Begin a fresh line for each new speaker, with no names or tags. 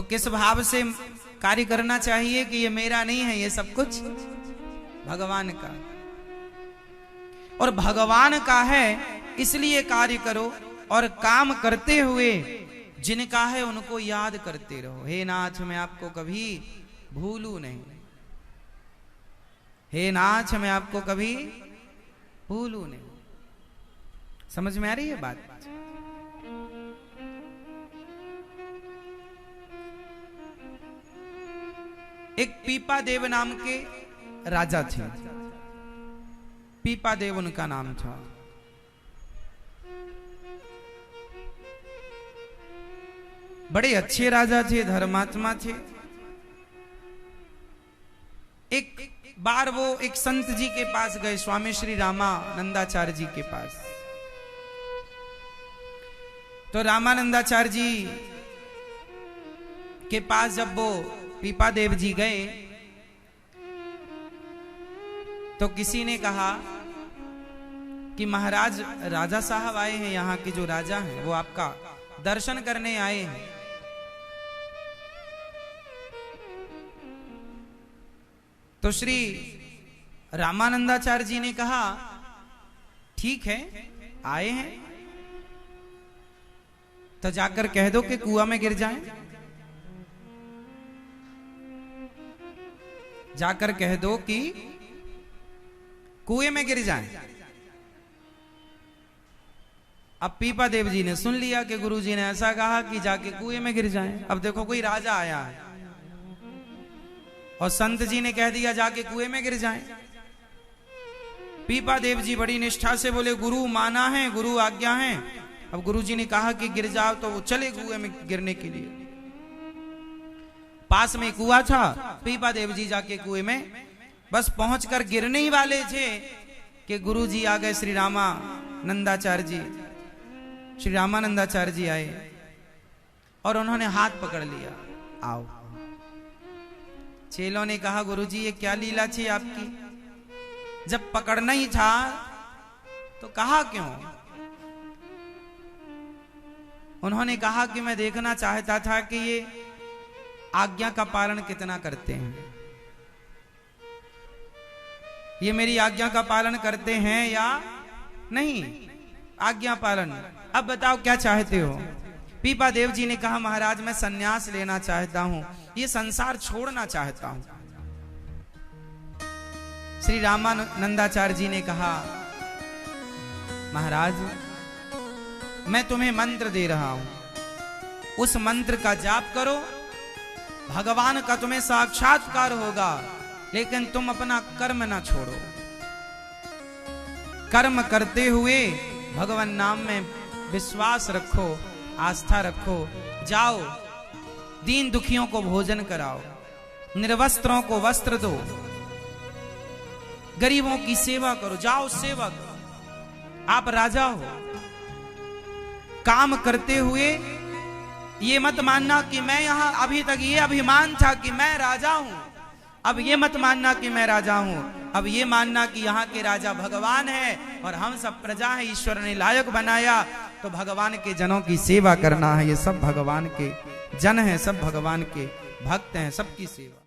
किस भाव से कार्य करना चाहिए कि ये मेरा नहीं है, ये सब कुछ भगवान का, और भगवान का है इसलिए कार्य करो, और काम करते हुए जिनका है उनको याद करते रहो। हे नाथ मैं आपको कभी भूलू नहीं, हे नाथ मैं आपको कभी भूलू नहीं। समझ में आ रही है बात? एक पीपा देव नाम के राजा थे, पीपा देव उनका नाम था। बड़े अच्छे राजा थे, धर्मात्मा थे। एक बार वो एक संत जी के पास गए, स्वामी श्री रामानंदाचार्य जी के पास। तो रामानंदाचार्य जी के पास जब वो पीपा देव जी गए तो किसी ने कहा कि महाराज राजा साहब आए हैं, यहाँ के जो राजा हैं वो आपका दर्शन करने आए हैं। तो श्री रामानंदाचार्य जी ने कहा ठीक है आए हैं, तो जाकर कह दो कि कुआं में गिर जाएं। जाकर कह दो कि कुएं में गिर जाएं। अब पीपा देव जी ने सुन लिया कि गुरुजी ने ऐसा कहा कि जाके कुएं में गिर जाएं। अब देखो कोई राजा आया है और संत जी ने कह दिया जाके कुएं में गिर जाएं। पीपा देव जी बड़ी निष्ठा से बोले गुरु माना है, गुरु आज्ञा है। अब गुरुजी ने कहा कि गिर जाओ तो वो चले कुएं में गिरने के लिए। पास में कुआं था, पीपा देव जी जाके कुएं में बस पहुंचकर गिरने ही वाले थे कि गुरुजी आ गए। श्री रामानंदाचार्य जी, श्री रामानंदाचार्य जी आए और उन्होंने हाथ पकड़ लिया, आओ। चेलों ने कहा गुरुजी ये क्या लीला थी आपकी, जब पकड़ना ही था तो कहा क्यों? उन्होंने कहा कि मैं देखना चाहता था कि ये आज्ञा का पालन कितना करते हैं, ये मेरी आज्ञा का पालन करते हैं या नहीं। आज्ञा पालन, अब बताओ क्या चाहते हो? पीपा देव जी ने कहा महाराज मैं सन्यास लेना चाहता हूं, ये संसार छोड़ना चाहता हूं। श्री रामानंदाचार्य जी ने कहा महाराज मैं तुम्हें मंत्र दे रहा हूं, उस मंत्र का जाप करो, भगवान का तुम्हें साक्षात्कार होगा, लेकिन तुम अपना कर्म ना छोड़ो। कर्म करते हुए भगवान नाम में विश्वास रखो, आस्था रखो। जाओ दीन दुखियों को भोजन कराओ, निर्वस्त्रों को वस्त्र दो, गरीबों की सेवा करो। जाओ सेवा करो, आप राजा हो। काम करते हुए ये मत मानना कि मैं यहां, अभी तक ये अभिमान था कि मैं राजा हूं, अब ये मत मानना कि मैं राजा हूं, अब ये मानना कि यहाँ के राजा भगवान है और हम सब प्रजा है। ईश्वर ने लायक बनाया तो भगवान के जनों की सेवा करना है। ये सब भगवान के जन हैं, सब भगवान के भक्त हैं, सबकी सेवा।